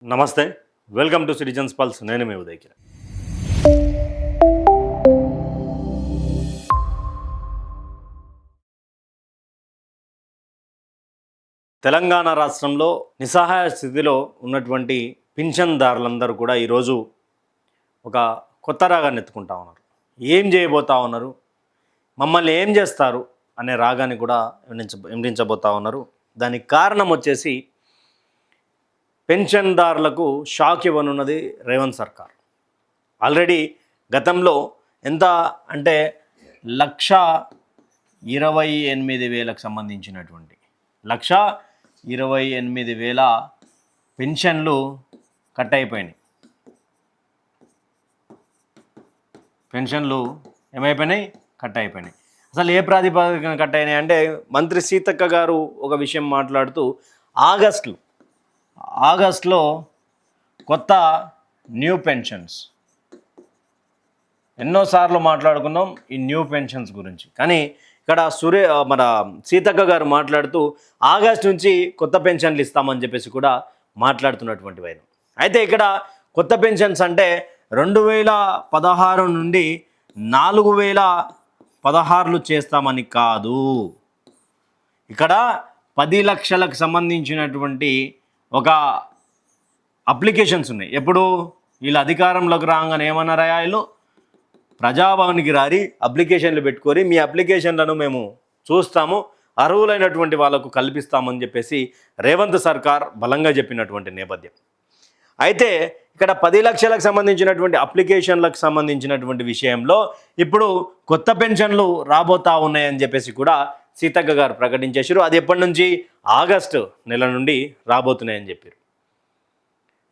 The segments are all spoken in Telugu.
నమస్తే, వెల్కమ్ టు సిటిజన్స్ పల్స్. నేను మీ ఉదయ్ కిరణ్. తెలంగాణ రాష్ట్రంలో నిస్సహాయ స్థితిలో ఉన్నటువంటి పింఛన్దారులందరూ కూడా ఈరోజు ఒక కొత్త రాగాన్ని ఎత్తుకుంటా ఉన్నారు. ఏం చేయబోతా ఉన్నారు, మమ్మల్ని ఏం చేస్తారు అనే రాగాన్ని కూడా వినిపించబోతా ఉన్నారు. దానికి కారణం వచ్చేసి పెన్షన్దారులకు షాక్ ఇవ్వనున్నది రేవంత్ సర్కార్. ఆల్రెడీ గతంలో ఎంత అంటే 1,28,000కు సంబంధించినటువంటి 1,28,000 పెన్షన్లు కట్ అయిపోయినాయి. పెన్షన్లు ఏమైపోయినాయి? కట్ అయిపోయినాయి. అసలు ఏ ప్రాతిపదికన కట్ అయినాయి అంటే మంత్రి సీతక్క గారు ఒక విషయం మాట్లాడుతూ ఆగస్టులో కొత్త న్యూ పెన్షన్స్, ఎన్నోసార్లు మాట్లాడుకున్నాం ఈ న్యూ పెన్షన్స్ గురించి. కానీ ఇక్కడ మన సీతక్క గారు మాట్లాడుతూ ఆగస్టు నుంచి కొత్త పెన్షన్లు ఇస్తామని చెప్పేసి కూడా మాట్లాడుతున్నటువంటి వైనం. అయితే ఇక్కడ కొత్త పెన్షన్స్ అంటే 2016 నుండి 4,016 చేస్తామని కాదు. ఇక్కడ 10 లక్షలకు సంబంధించినటువంటి ఒక అప్లికేషన్స్ ఉన్నాయి. ఎప్పుడు వీళ్ళు అధికారంలోకి రాగానే ఏమన్నారా, వీళ్ళు ప్రజాభవన్కి రారి అప్లికేషన్లు పెట్టుకొని మీ అప్లికేషన్లను మేము చూస్తాము, అర్హులైనటువంటి వాళ్ళకు కల్పిస్తామని చెప్పేసి రేవంత్ సర్కార్ బలంగా చెప్పినటువంటి నేపథ్యం. అయితే ఇక్కడ 10 లక్షలకు సంబంధించినటువంటి అప్లికేషన్లకు సంబంధించినటువంటి విషయంలో ఇప్పుడు కొత్త పెన్షన్లు రాబోతా ఉన్నాయని చెప్పేసి కూడా సీతక్క గారు ప్రకటించేశారు. అది ఎప్పటి నుంచి? ఆగస్టు నెల నుండి రాబోతున్నాయని చెప్పారు.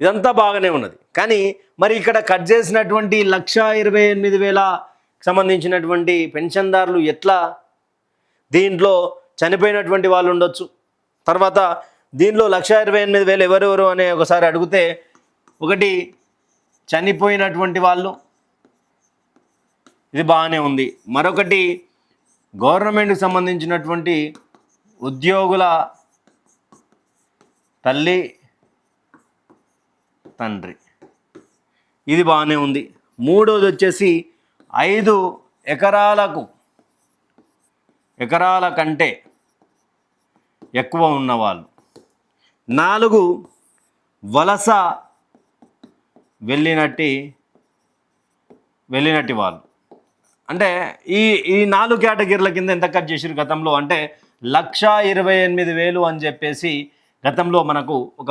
ఇదంతా బాగానే ఉన్నది. కానీ మరి ఇక్కడ కట్ చేసినటువంటి 1,28,000 సంబంధించినటువంటి పెన్షన్దారులు ఎట్లా? దీంట్లో చనిపోయినటువంటి వాళ్ళు ఉండొచ్చు. తర్వాత దీనిలో 1,28,000 ఎవరెవరు అనే ఒకసారి అడిగితే, ఒకటి చనిపోయినటువంటి వాళ్ళు, ఇది బాగానే ఉంది. మరొకటి గవర్నమెంట్కి సంబంధించినటువంటి ఉద్యోగుల తల్లి తండ్రి, ఇది బాగానే ఉంది. మూడోది వచ్చేసి 5 ఎకరాల కంటే ఎక్కువ ఉన్నవాళ్ళు. 4 వలస వెళ్ళినట్టి వాళ్ళు. అంటే ఈ 4 కేటగిరీల కింద ఎంత కట్ చేసారు గతంలో అంటే 1,28,000 అని చెప్పేసి గతంలో మనకు ఒక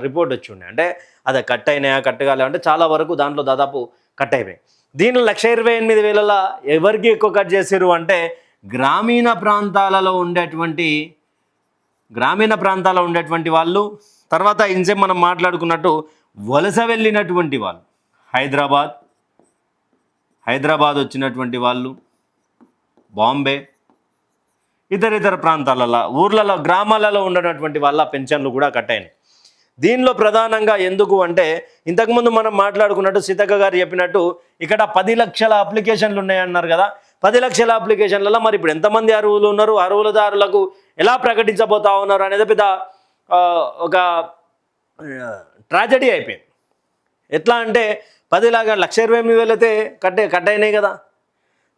రిపోర్ట్ వచ్చి ఉండే. అంటే అది కట్ అయినాయా, కట్ కాలే అంటే చాలా వరకు దాంట్లో దాదాపు కట్ అయిపోయాయి. దీనిలో 1,28,000 ఎవరికి ఎక్కువ కట్ చేశారు అంటే గ్రామీణ ప్రాంతాలలో ఉండేటువంటి వాళ్ళు, తర్వాత ఇంసేపు మనం మాట్లాడుకున్నట్టు వలస వెళ్ళినటువంటి వాళ్ళు, హైదరాబాద్ వచ్చినటువంటి వాళ్ళు, బాంబే, ఇతర ప్రాంతాలలో, ఊర్లలో, గ్రామాలలో ఉన్నటువంటి వాళ్ళ పెన్షన్లు కూడా కట్ అయినాయి. దీనిలో ప్రధానంగా ఎందుకు అంటే ఇంతకుముందు మనం మాట్లాడుకున్నట్టు సీతక్క గారు చెప్పినట్టు ఇక్కడ 10 లక్షల అప్లికేషన్లు ఉన్నాయన్నారు కదా. 10 లక్షల అప్లికేషన్లలో మరి ఇప్పుడు ఎంతమంది అర్హులు ఉన్నారు, అర్హులదారులకు ఎలా ప్రకటించబోతా ఉన్నారు అనేది పెద్ద ఒక ట్రాజడీ అయిపోయింది. ఎట్లా అంటే 1,28,000 అయితే కట్ అయినాయి కదా.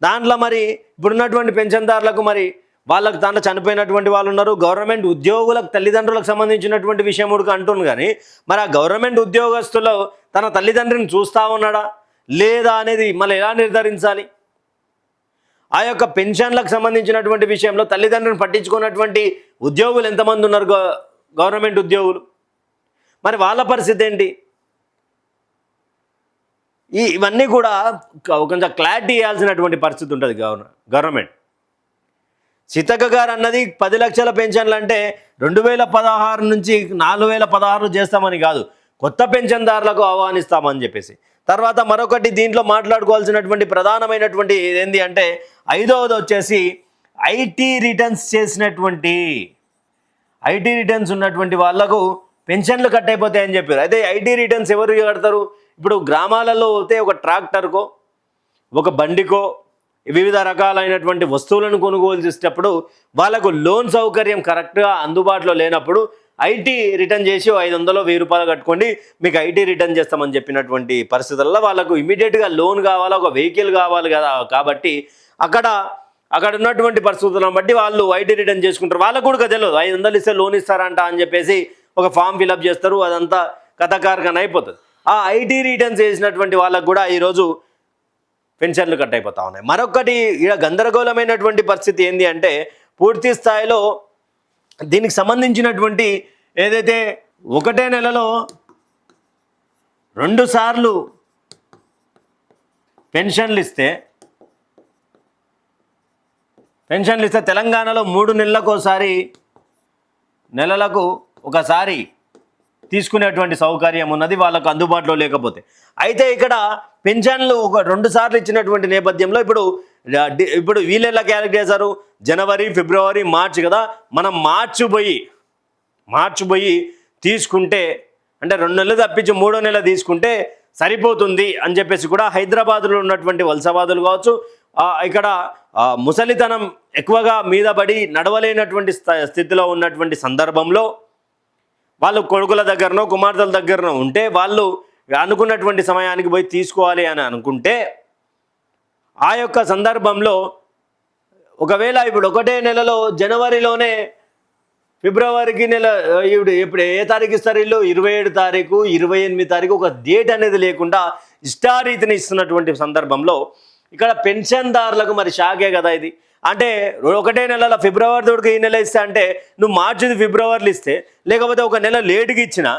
దాంట్లో మరి ఇప్పుడున్నటువంటి పెన్షన్దారులకు మరి వాళ్ళకు దాంట్లో చనిపోయినటువంటి వాళ్ళు ఉన్నారు. గవర్నమెంట్ ఉద్యోగులకు తల్లిదండ్రులకు సంబంధించినటువంటి విషయం కూడా అంటుంది. కానీ మరి ఆ గవర్నమెంట్ ఉద్యోగస్తులు తన తల్లిదండ్రిని చూస్తూ ఉన్నాడా లేదా అనేది మళ్ళీ ఎలా నిర్ధారించాలి? ఆ యొక్క పెన్షన్లకు సంబంధించినటువంటి విషయంలో తల్లిదండ్రులను పట్టించుకున్నటువంటి ఉద్యోగులు ఎంతమంది ఉన్నారు, గవర్నమెంట్ ఉద్యోగులు? మరి వాళ్ళ పరిస్థితి ఏంటి? ఇవన్నీ కూడా కొంచెం క్లారిటీ ఇవ్వాల్సినటువంటి పరిస్థితి ఉంటుంది గవర్నమెంట్. సీతక్క గారు అన్నది 10 లక్షల పెన్షన్లు అంటే 2016 నుంచి 4,016 చేస్తామని కాదు, కొత్త పెన్షన్దారులకు ఆహ్వానిస్తామని చెప్పేసి. తర్వాత మరొకటి దీంట్లో మాట్లాడుకోవాల్సినటువంటి ప్రధానమైనటువంటి ఏంటి అంటే 5వది వచ్చేసి ఐటీ రిటర్న్స్ ఉన్నటువంటి వాళ్లకు పెన్షన్లు కట్ అయిపోతాయని చెప్పారు. అయితే ఐటీ రిటర్న్స్ ఎవరు కడతారు? ఇప్పుడు గ్రామాలలో అయితే ఒక ట్రాక్టర్కో, ఒక బండికో, వివిధ రకాలైనటువంటి వస్తువులను కొనుగోలు చేసేటప్పుడు వాళ్ళకు లోన్ సౌకర్యం కరెక్ట్గా అందుబాటులో లేనప్పుడు ఐటీ రిటర్న్ చేసి 500 1000 కట్టుకోండి, మీకు ఐటీ రిటర్న్ చేస్తామని చెప్పినటువంటి పరిస్థితుల్లో వాళ్ళకు ఇమీడియట్గా లోన్ కావాలా, ఒక వెహికల్ కావాలి కదా, కాబట్టి అక్కడ ఉన్నటువంటి పరిస్థితులను బట్టి వాళ్ళు ఐటీ రిటర్న్ చేసుకుంటారు. వాళ్ళకు కూడా తెలియదు 500 ఇస్తే లోన్ ఇస్తారంట అని చెప్పేసి ఒక ఫామ్ ఫిలప్ చేస్తారు, అదంతా కథకారకం అయిపోతుంది. ఆ ఐటీ రిటర్న్స్ చేసినటువంటి వాళ్ళకు కూడా ఈరోజు పెన్షన్లు కట్ అయిపోతా ఉన్నాయి. మరొకటి ఇక్కడ గందరగోళమైనటువంటి పరిస్థితి ఏంటి అంటే, పూర్తి స్థాయిలో దీనికి సంబంధించినటువంటి ఏదైతే ఒకటే నెలలో 2 సార్లు పెన్షన్లు ఇస్తే తెలంగాణలో 3 నెలలకోసారి నెలలకు ఒకసారి తీసుకునేటువంటి సౌకర్యం ఉన్నది వాళ్ళకు అందుబాటులో లేకపోతే. అయితే ఇక్కడ పెన్షన్లు 2 సార్లు ఇచ్చినటువంటి నేపథ్యంలో ఇప్పుడు వీళ్ళెలా క్యాలిక్యులేట్ చేశారు, జనవరి ఫిబ్రవరి మార్చి కదా, మనం మార్చి పోయి తీసుకుంటే అంటే 2 నెలలు తప్పించి 3వ నెల తీసుకుంటే సరిపోతుంది అని చెప్పేసి కూడా హైదరాబాద్లో ఉన్నటువంటి వలసవాదులు కావచ్చు, ఇక్కడ ముసలితనం ఎక్కువగా మీద పడి నడవలేనటువంటి స్థితిలో ఉన్నటువంటి సందర్భంలో వాళ్ళు కొడుకుల దగ్గరనో కుమార్తెల దగ్గరనో ఉంటే వాళ్ళు అనుకున్నటువంటి సమయానికి పోయి తీసుకోవాలి అని అనుకుంటే, ఆ యొక్క సందర్భంలో ఒకవేళ ఇప్పుడు ఒకటే నెలలో జనవరిలోనే ఫిబ్రవరికి ఇప్పుడు ఏ తారీఖు ఇస్తారు వీళ్ళు, 27 తారీఖు 28 తారీఖు ఒక డేట్ అనేది లేకుండా ఇష్టారీతిని ఇస్తున్నటువంటి సందర్భంలో ఇక్కడ పెన్షన్దారులకు మరి షాకే కదా ఇది. అంటే ఒకటే నెలలో ఫిబ్రవరి తోడుకు ఈ నెల ఇస్తే అంటే నువ్వు మార్చిది ఫిబ్రవరిలో ఇస్తే, లేకపోతే ఒక నెల లేటుగా ఇచ్చినా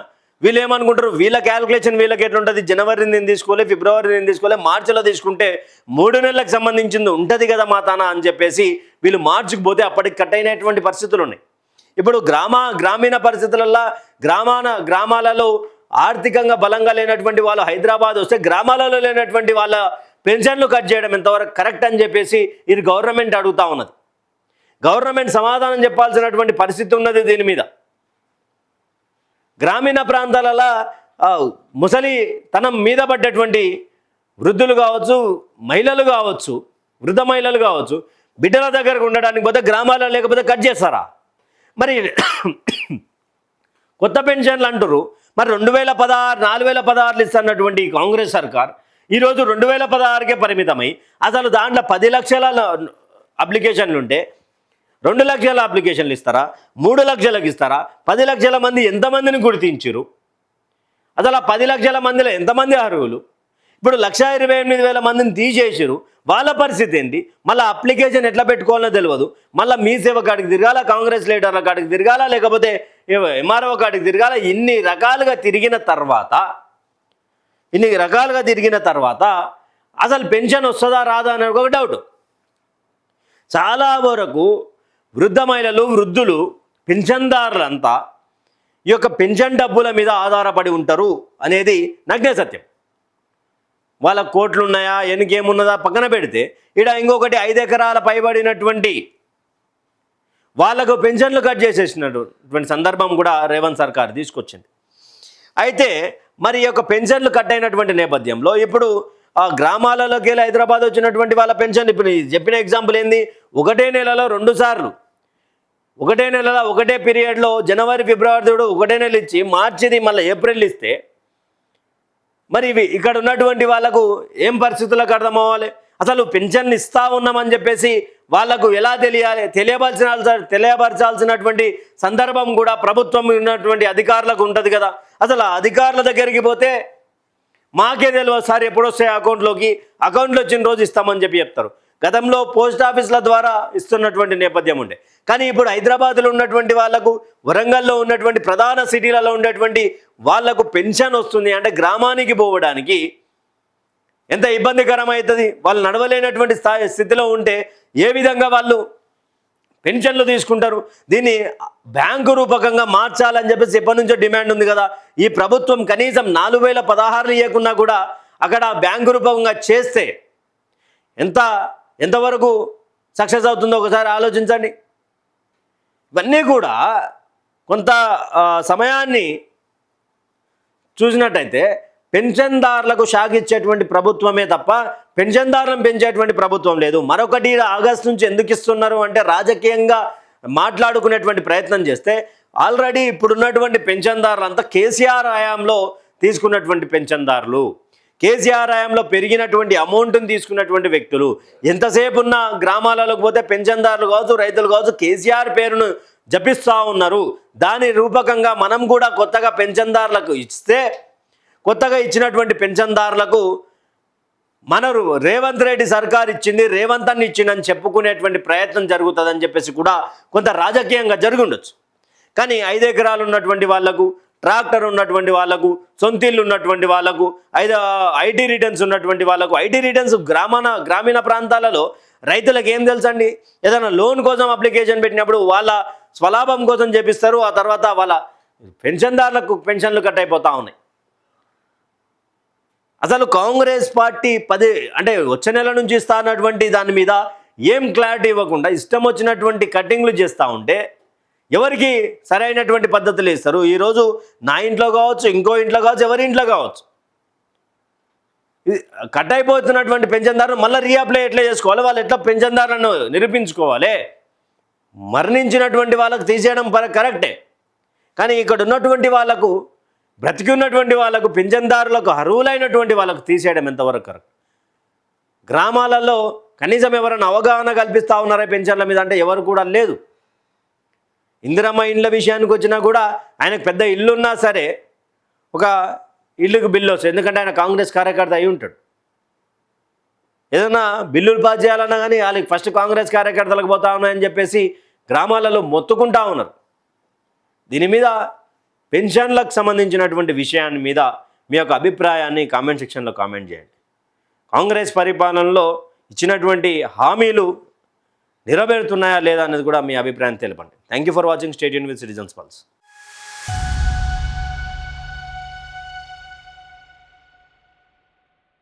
వీళ్ళు ఏమనుకుంటారు, వీళ్ళ క్యాల్కులేషన్ వీళ్ళకి ఎట్లుంటుంది, జనవరి నేను తీసుకోలే, ఫిబ్రవరి నేను తీసుకోలే, మార్చిలో తీసుకుంటే 3 నెలలకు సంబంధించింది ఉంటుంది కదా మా తాన అని చెప్పేసి వీళ్ళు మార్చికి పోతే అప్పటికి కట్ అయినటువంటి పరిస్థితులు ఉన్నాయి. ఇప్పుడు గ్రామీణ పరిస్థితులలో గ్రామాలలో ఆర్థికంగా బలంగా లేనటువంటి వాళ్ళు హైదరాబాద్ వస్తే గ్రామాలలో లేనటువంటి వాళ్ళ పెన్షన్లు కట్ చేయడం ఎంతవరకు కరెక్ట్ అని చెప్పేసి ఇది గవర్నమెంట్ అడుగుతా ఉన్నది. గవర్నమెంట్ సమాధానం చెప్పాల్సినటువంటి పరిస్థితి ఉన్నది దీని మీద. గ్రామీణ ప్రాంతాలలో ముసలితనం మీద పడ్డటువంటి వృద్ధులు కావచ్చు, మహిళలు కావచ్చు, వృద్ధ మహిళలు కావచ్చు, బిడ్డల దగ్గరకు ఉండడానికి పోతే గ్రామాలలో లేకపోతే కట్ చేస్తారా? మరి కొత్త పెన్షన్లు అంటారు, మరి 2016 4016 ఇస్తున్నటువంటి కాంగ్రెస్ సర్కార్ ఈరోజు 2016కే పరిమితమై అసలు దాంట్లో 10 లక్షల అప్లికేషన్లు ఉంటే 2 లక్షల అప్లికేషన్లు ఇస్తారా, 3 లక్షలకు ఇస్తారా? 10 లక్షల మంది ఎంతమందిని గుర్తించారు? అసలు ఆ 10 లక్షల మందిలో ఎంతమంది అర్హులు? ఇప్పుడు 1,28,000 మందిని తీసేసారు. వాళ్ళ పరిస్థితి ఏంటి? మళ్ళీ అప్లికేషన్ ఎట్లా పెట్టుకోవాలో తెలియదు. మళ్ళీ మీ సేవ కాడికి తిరగాల, కాంగ్రెస్ లీడర్ల కాడికి తిరగాల, లేకపోతే ఎంఆర్ఓ కాడికి తిరగాల. ఇన్ని రకాలుగా తిరిగిన తర్వాత అసలు పెన్షన్ వస్తుందా రాదా అనే ఒక డౌట్. చాలా వరకు వృద్ధ మహిళలు, వృద్ధులు, పెన్షన్దారులంతా ఈ యొక్క పెన్షన్ డబ్బుల మీద ఆధారపడి ఉంటారు అనేది నగ్న సత్యం. వాళ్ళ కోట్లు ఉన్నాయా, ఎన్నికేమున్నదా పక్కన పెడితే, ఇక్కడ ఇంకొకటి 5 ఎకరాల పైబడినటువంటి వాళ్ళకు పెన్షన్లు కట్ చేసేసినటువంటి సందర్భం కూడా రేవంత్ సర్కార్ తీసుకొచ్చింది. అయితే మరి ఈ యొక్క పెన్షన్లు కట్ అయినటువంటి నేపథ్యంలో ఇప్పుడు ఆ గ్రామాలలోకి వెళ్ళి హైదరాబాద్ వచ్చినటువంటి వాళ్ళ పెన్షన్ ఇప్పుడు చెప్పిన ఎగ్జాంపుల్ ఏంది, ఒకటే నెలలో 2 సార్లు ఒకటే నెలలో ఒకటే పీరియడ్లో జనవరి ఫిబ్రవరి ఒకటే నెల ఇచ్చి మార్చిది మళ్ళీ ఏప్రిల్ ఇస్తే మరి ఇవి ఇక్కడ ఉన్నటువంటి వాళ్ళకు ఏం పరిస్థితులకు అర్థమవ్వాలి? అసలు పెన్షన్లు ఇస్తా ఉన్నామని చెప్పేసి వాళ్ళకు ఎలా తెలియాలి? తెలియపరచాల్సినటువంటి సందర్భం కూడా ప్రభుత్వం ఉన్నటువంటి అధికారులకు ఉంటుంది కదా. అసలు ఆ అధికారుల దగ్గరికి పోతే మాకే తెలియదు సార్ ఎప్పుడు వస్తాయి అకౌంట్లో వచ్చిన రోజు ఇస్తామని చెప్తారు. గతంలో పోస్ట్ ఆఫీసుల ద్వారా ఇస్తున్నటువంటి నేపథ్యం ఉండే. కానీ ఇప్పుడు హైదరాబాద్లో ఉన్నటువంటి వాళ్ళకు, వరంగల్లో ఉన్నటువంటి ప్రధాన సిటీలలో ఉన్నటువంటి వాళ్లకు పెన్షన్ వస్తుంది అంటే గ్రామానికి పోవడానికి ఎంత ఇబ్బందికరమవుతుంది. వాళ్ళు నడవలేనటువంటి స్థితిలో ఉంటే ఏ విధంగా వాళ్ళు పెన్షన్లు తీసుకుంటారు? దీన్ని బ్యాంకు రూపకంగా మార్చాలని చెప్పేసి ఎప్పటి నుంచో డిమాండ్ ఉంది కదా. ఈ ప్రభుత్వం కనీసం 4016 ఇవ్వకున్నా కూడా అక్కడ బ్యాంకు రూపకంగా చేస్తే ఎంతవరకు సక్సెస్ అవుతుందో ఒకసారి ఆలోచించండి. ఇవన్నీ కూడా కొంత సమయాన్ని చూసినట్టయితే పెన్షన్దారులకు షాక్ ఇచ్చేటువంటి ప్రభుత్వమే తప్ప పెన్షన్దారులను పెంచేటువంటి ప్రభుత్వం లేదు. మరొకటి ఆగస్టు నుంచి ఎందుకు ఇస్తున్నారు అంటే రాజకీయంగా మాట్లాడుకునేటువంటి ప్రయత్నం చేస్తే ఆల్రెడీ ఇప్పుడున్నటువంటి పెన్షన్దారులు అంతా కేసీఆర్ హయాంలో తీసుకున్నటువంటి పెన్షన్దారులు, కేసీఆర్ హయాంలో పెరిగినటువంటి అమౌంట్ని తీసుకున్నటువంటి వ్యక్తులు. ఎంతసేపు ఉన్న గ్రామాలకు పోతే పెన్షన్దారులు కావచ్చు, రైతులు కావచ్చు, కేసీఆర్ పేరును జపిస్తూ ఉన్నారు. దాని రూపకంగా మనం కూడా కొత్తగా పెన్షన్దారులకు ఇస్తే, కొత్తగా ఇచ్చినటువంటి పెన్షన్దారులకు మన రేవంత్ రెడ్డి సర్కార్ ఇచ్చింది, రేవంత్ అన్ని ఇచ్చిందని చెప్పుకునేటువంటి ప్రయత్నం జరుగుతుందని చెప్పేసి కూడా కొంత రాజకీయంగా జరిగి ఉండొచ్చు. కానీ 5 ఎకరాలు ఉన్నటువంటి వాళ్లకు, ట్రాక్టర్ ఉన్నటువంటి వాళ్లకు, సొంతిల్లు ఉన్నటువంటి వాళ్లకు, ఐటీ రిటర్న్స్ ఉన్నటువంటి వాళ్లకు, ఐటీ రిటర్న్స్ గ్రామీణ ప్రాంతాలలో రైతులకు ఏం తెలుసండి? ఏదైనా లోన్ కోసం అప్లికేషన్ పెట్టినప్పుడు వాళ్ళ స్వలాభం కోసం చేపిస్తారు, ఆ తర్వాత వాళ్ళ పెన్షన్దారులకు పెన్షన్లు కట్ అయిపోతూ ఉన్నాయి. అసలు కాంగ్రెస్ పార్టీ అంటే వచ్చే నెల నుంచి ఇస్తా అన్నటువంటి దాని మీద ఏం క్లారిటీ ఇవ్వకుండా ఇష్టం వచ్చినటువంటి కట్టింగ్లు చేస్తూ ఉంటే ఎవరికి సరైనటువంటి పద్ధతులు ఇస్తారు? ఈరోజు నా ఇంట్లో కావచ్చు, ఇంకో ఇంట్లో కావచ్చు, ఎవరి ఇంట్లో కావచ్చు, కట్ అయిపోతున్నటువంటి పెన్షన్దారులు మళ్ళీ రీఅప్లై ఎట్లా చేసుకోవాలి? వాళ్ళు ఎట్లా పెన్షన్దారులను నిరూపించుకోవాలి? మరణించినటువంటి వాళ్ళకు తీసేయడం కరెక్టే, కానీ ఇక్కడ ఉన్నటువంటి వాళ్ళకు, బ్రతికి ఉన్నటువంటి వాళ్ళకు, పెన్షన్దారులకు, అర్హులైనటువంటి వాళ్ళకు తీసేయడం ఎంతవరకు కరెక్ట్? గ్రామాలలో కనీసం ఎవరైనా అవగాహన కల్పిస్తూ ఉన్నారా పెన్షన్ల మీద అంటే ఎవరు కూడా లేదు. ఇందిరమ్మ ఇండ్ల విషయానికి వచ్చినా కూడా ఆయనకు పెద్ద ఇల్లు ఉన్నా సరే ఒక ఇల్లుకు బిల్లు వస్తుంది, ఎందుకంటే ఆయన కాంగ్రెస్ కార్యకర్త అయి ఉంటాడు. ఏదైనా బిల్లులు పాస్ చేయాలన్నా కానీ వాళ్ళకి ఫస్ట్ కాంగ్రెస్ కార్యకర్తలకు పోతా ఉన్నాయని చెప్పేసి గ్రామాలలో మొత్తుకుంటా ఉన్నారు. దీని మీద పెన్షన్లకు సంబంధించినటువంటి విషయాన్ని మీద మీ యొక్క అభిప్రాయాన్ని కామెంట్ సెక్షన్లో కామెంట్ చేయండి. కాంగ్రెస్ పరిపాలనలో ఇచ్చినటువంటి హామీలు నెరవేరుతున్నాయా లేదా అనేది కూడా మీ అభిప్రాయం తెలపండి. Thank you for watching. Stay tuned with citizens pulse.